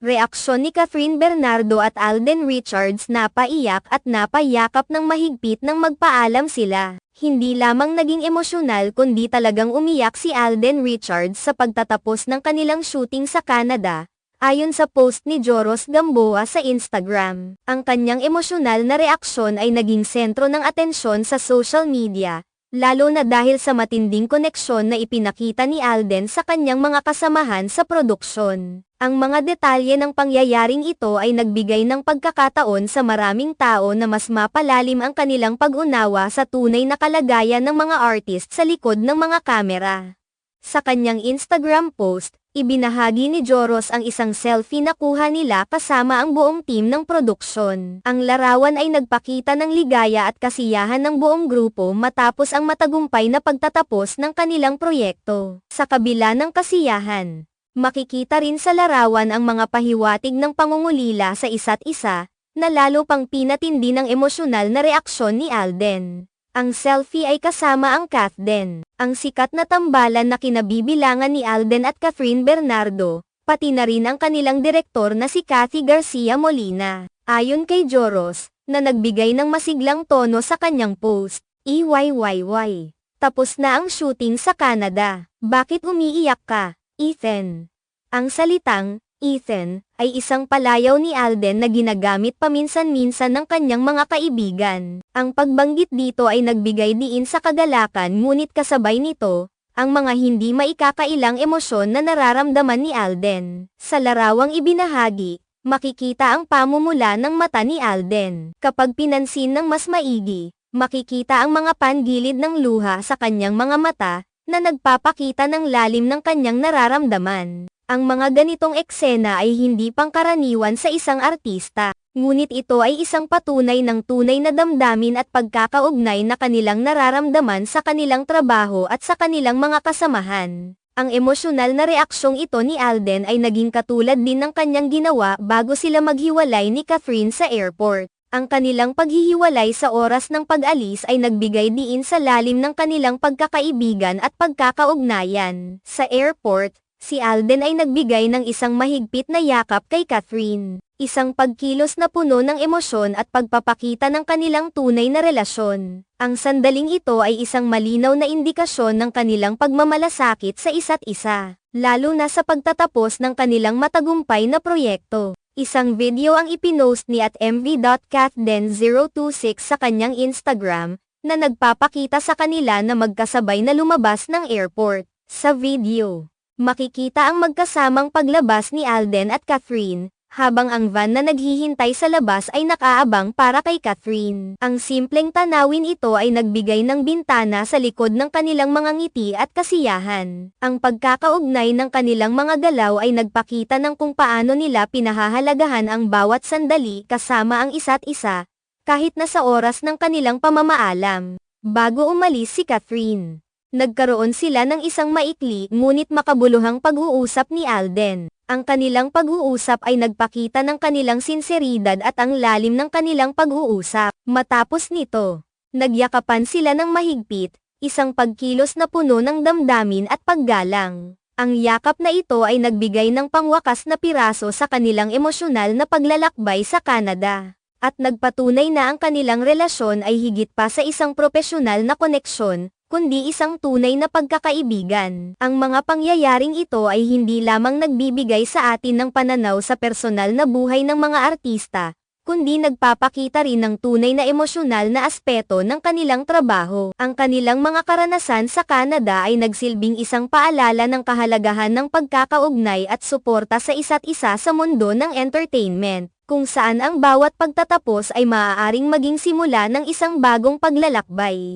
Reaksyon ni Catherine Bernardo at Alden Richards, napaiyak at napayakap ng mahigpit nang magpaalam sila. Hindi lamang naging emosyonal kundi talagang umiyak si Alden Richards sa pagtatapos ng kanilang shooting sa Canada. Ayon sa post ni Joros Gamboa sa Instagram, ang kanyang emosyonal na reaksyon ay naging sentro ng atensyon sa social media, lalo na dahil sa matinding koneksyon na ipinakita ni Alden sa kanyang mga kasamahan sa produksyon. Ang mga detalye ng pangyayaring ito ay nagbigay ng pagkakataon sa maraming tao na mas mapalalim ang kanilang pag-unawa sa tunay na kalagayan ng mga artist sa likod ng mga kamera. Sa kanyang Instagram post, ibinahagi ni Joros ang isang selfie na kuha nila kasama ang buong team ng produksyon. Ang larawan ay nagpakita ng ligaya at kasiyahan ng buong grupo matapos ang matagumpay na pagtatapos ng kanilang proyekto. Sa kabila ng kasiyahan, makikita rin sa larawan ang mga pahiwatig ng pangungulila sa isa't isa, na lalo pang pinatindi ng emosyonal na reaksyon ni Alden. Ang selfie ay kasama ang Kathden, ang sikat na tambalan na kinabibilangan ni Alden at Catherine Bernardo, pati na rin ang kanilang direktor na si Cathy Garcia Molina. Ayon kay Joros, na nagbigay ng masiglang tono sa kanyang post, "EYYY. Tapos na ang shooting sa Canada. Bakit umiiyak ka, Ethan?" Ang salitang Ethan ay isang palayaw ni Alden na ginagamit paminsan-minsan ng kanyang mga kaibigan. Ang pagbanggit dito ay nagbigay diin sa kagalakan, ngunit kasabay nito, ang mga hindi maikakailang emosyon na nararamdaman ni Alden. Sa larawang ibinahagi, makikita ang pamumula ng mata ni Alden. Kapag pinansin ng mas maigi, makikita ang mga panggilid ng luha sa kanyang mga mata, na nagpapakita ng lalim ng kanyang nararamdaman. Ang mga ganitong eksena ay hindi pangkaraniwan sa isang artista, ngunit ito ay isang patunay ng tunay na damdamin at pagkakaugnay na kanilang nararamdaman sa kanilang trabaho at sa kanilang mga kasamahan. Ang emosyonal na reaksyong ito ni Alden ay naging katulad din ng kanyang ginawa bago sila maghiwalay ni Catherine sa airport. Ang kanilang paghihiwalay sa oras ng pag-alis ay nagbigay diin sa lalim ng kanilang pagkakaibigan at pagkakaugnayan. Sa airport, si Alden ay nagbigay ng isang mahigpit na yakap kay Catherine, isang pagkilos na puno ng emosyon at pagpapakita ng kanilang tunay na relasyon. Ang sandaling ito ay isang malinaw na indikasyon ng kanilang pagmamalasakit sa isa't isa, lalo na sa pagtatapos ng kanilang matagumpay na proyekto. Isang video ang ipinost ni @mv.kathden026 sa kanyang Instagram, na nagpapakita sa kanila na magkasabay na lumabas ng airport. Sa video, makikita ang magkasamang paglabas ni Alden at Catherine, habang ang van na naghihintay sa labas ay nakaabang para kay Catherine. Ang simpleng tanawin ito ay nagbigay ng bintana sa likod ng kanilang mga ngiti at kasiyahan. Ang pagkakaugnay ng kanilang mga galaw ay nagpakita ng kung paano nila pinahahalagahan ang bawat sandali kasama ang isa't isa, kahit na sa oras ng kanilang pamamaalam. Bago umalis si Catherine, nagkaroon sila ng isang maikli ngunit makabuluhang pag-uusap ni Alden. Ang kanilang pag-uusap ay nagpakita ng kanilang sinseridad at ang lalim ng kanilang pag-uusap. Matapos nito, nagyakapan sila ng mahigpit, isang pagkilos na puno ng damdamin at paggalang. Ang yakap na ito ay nagbigay ng pangwakas na piraso sa kanilang emosyonal na paglalakbay sa Canada, at nagpatunay na ang kanilang relasyon ay higit pa sa isang propesyonal na koneksyon, kundi isang tunay na pagkakaibigan. Ang mga pangyayaring ito ay hindi lamang nagbibigay sa atin ng pananaw sa personal na buhay ng mga artista, kundi nagpapakita rin ng tunay na emosyonal na aspeto ng kanilang trabaho. Ang kanilang mga karanasan sa Canada ay nagsilbing isang paalala ng kahalagahan ng pagkakaugnay at suporta sa isa't isa sa mundo ng entertainment, kung saan ang bawat pagtatapos ay maaaring maging simula ng isang bagong paglalakbay.